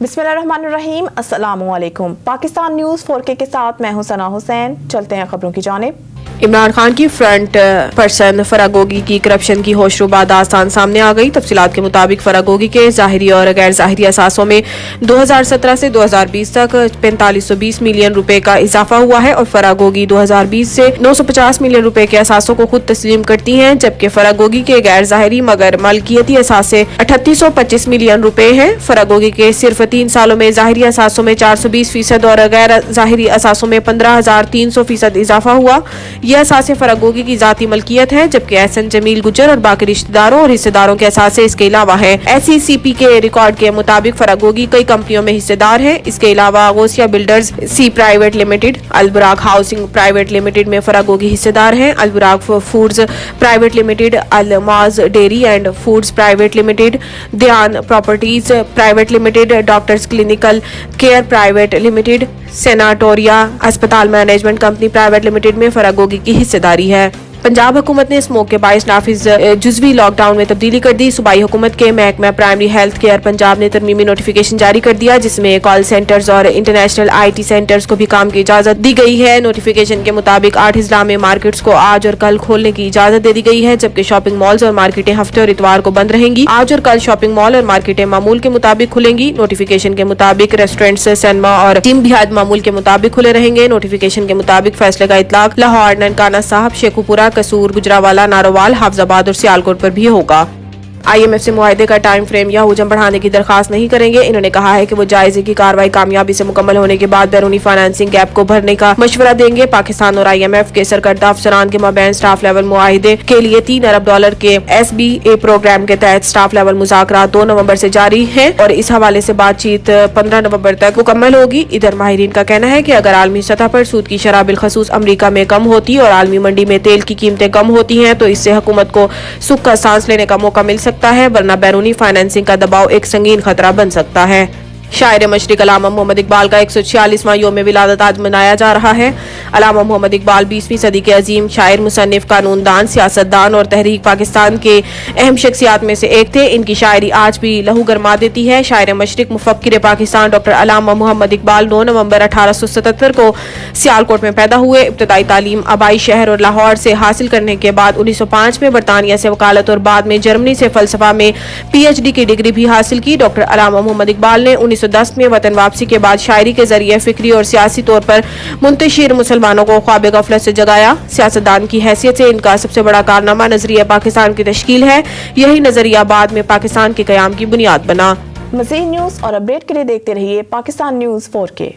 बिस्मिल्लाहिर्रहमानिर्रहीम, अस्सलामुअलैकुम। Pakistan news 4K के साथ मैं हूं सना हुसैन। चलते हैं खबरों की जानिब। इमरान खान की फ्रंट पर्सन फरागोगी की करप्शन की होशरुबा दास्तान सामने आ गई। तफसीलात के मुताबिक फरागोगी के ज़ाहिरी और गैर ज़ाहिरी असासों में 2017 से 2020 तक 4520 मिलियन रुपए का इजाफा हुआ है और फरागोगी 2020 से 950 मिलियन रुपए के असासों को खुद तस्लीम करती हैं, जबकि फरागोगी के गैर ज़ाहिरी मगर मलकियती असासे 3825 मिलियन रुपए हैं। फरागोगी के सिर्फ 3 सालों में ज़ाहिरी असासों में 420% और गैर ज़ाहिरी असासों में 15,300% इजाफा हुआ। यह असासे फरागोगी की जाती मलकियत है, जबकि एहसन जमील गुजर और बाकी रिश्तेदारों और हिस्सेदारों के असासे इसके अलावा है। SECP के रिकॉर्ड के मुताबिक फरागोगी कई कंपनियों में हिस्सेदार है। इसके अलावा गोसिया बिल्डर्स सी private limited, Alburaq housing private limited में फरागोगी हिस्सेदार है। Alburaq foods private limited, Almaz dairy and foods private limited, Dayan properties private limited, doctors clinical care private limited, सेनाटोरिया अस्पताल मैनेजमेंट कंपनी प्राइवेट लिमिटेड में फरागोगी की हिस्सेदारी है। पंजाब हुकूमत ने स्मोक के बाइस नाफिज जुज़वी लॉकडाउन में तब्दीली कर दी। सूबाई हुकूमत के महकमा प्राइमरी हेल्थ केयर पंजाब ने तरमीमी नोटिफिकेशन जारी कर दिया, जिसमें कॉल सेंटर्स और इंटरनेशनल IT सेंटर्स को भी काम की इजाजत दी गई है। नोटिफिकेशन के मुताबिक 8 अजला में मार्केट्स को आज और कल खोलने की इजाजत दे दी गई है, जबकि शॉपिंग मॉल्स और मार्केटें हफ्ते और इतवार को बंद रहेंगी। आज और कल शॉपिंग मॉल और मार्केटें मामूल के मुताबिक खुलेंगी। नोटिफिकेशन के मुताबिक रेस्टोरेंट्स, सिनेमा और जिम भी आज मामूल के मुताबिक खुले रहेंगे। नोटिफिकेशन के मुताबिक फैसले का इतलाक लाहौर, ननकाना साहब, शेखुपुरा, कसूर, गुजरावाला, नारोवाल, हाफजाबाद और सियालकोट पर भी होगा। IMF से मुआहदे का टाइम फ्रेम या हुजम बढ़ाने की दरखास्त नहीं करेंगे। इन्होंने कहा है कि वो जायजे की कार्रवाई कामयाबी से मुकम्मल होने के बाद बैरूनी फाइनेंसिंग गैप को भरने का मशवरा देंगे। पाकिस्तान और IMF के सरकर्दा अफसरान के माबैन स्टाफ लेवल मुआहदे के लिए $3 अरब के SBA प्रोग्राम के तहत स्टाफ लेवल मुज़ाकरात 2 नवंबर से जारी है और इस हवाले से बातचीत 15 नवंबर तक मुकम्मल होगी। इधर माहिरीन का कहना है कि अगर आलमी सतह पर सूद की शरह बिलखसूस अमरीका में कम होती और आलमी मंडी में तेल की कीमतें कम होती हैं तो इससे हुकूमत को सुख का सांस लेने का मौका मिल सकता है, वरना बैरूनी फाइनेंसिंग का दबाव एक संगीन खतरा बन सकता है। शायर मशरिक अल्लामा मोहम्मद इकबाल का 146वां यौम विलादत आज मनाया जा रहा है। अल्लामा मोहम्मद इकबाल 20वीं सदी के अजीम शायर, मुसन्निफ, कानूनदान, सियासतदान और तहरीक पाकिस्तान के अहम शख्सियात में से एक थे। इनकी शायरी आज भी लहू गरमा देती है। शायर मशरिक, मुफक्किर पाकिस्तान डॉक्टर अल्लामा मोहम्मद इकबाल 9 नवंबर 1877 को सियालकोट में पैदा हुए। इब्तदाई तालीम आबाई शहर और लाहौर से हासिल करने के बाद 1905 में बरतानिया से वकालत और बाद में जर्मनी से फलसफा में PhD की डिग्री भी हासिल की। डॉक्टर अल्लामा मोहम्मद इकबाल ने 1910 में वतन वापसी के बाद शायरी के जरिए फिक्री और सियासी तौर पर मुंतशिर मुसलमानों को ख्वाब गफलत से जगाया। सियासतदान की हैसियत से इनका सबसे बड़ा कारनामा नजरिया पाकिस्तान की तश्कील है। यही नजरिया बाद में पाकिस्तान के कयाम की बुनियाद बना। मज़ीद न्यूज़ और अपडेट के लिए देखते रहिए पाकिस्तान न्यूज़ 4K।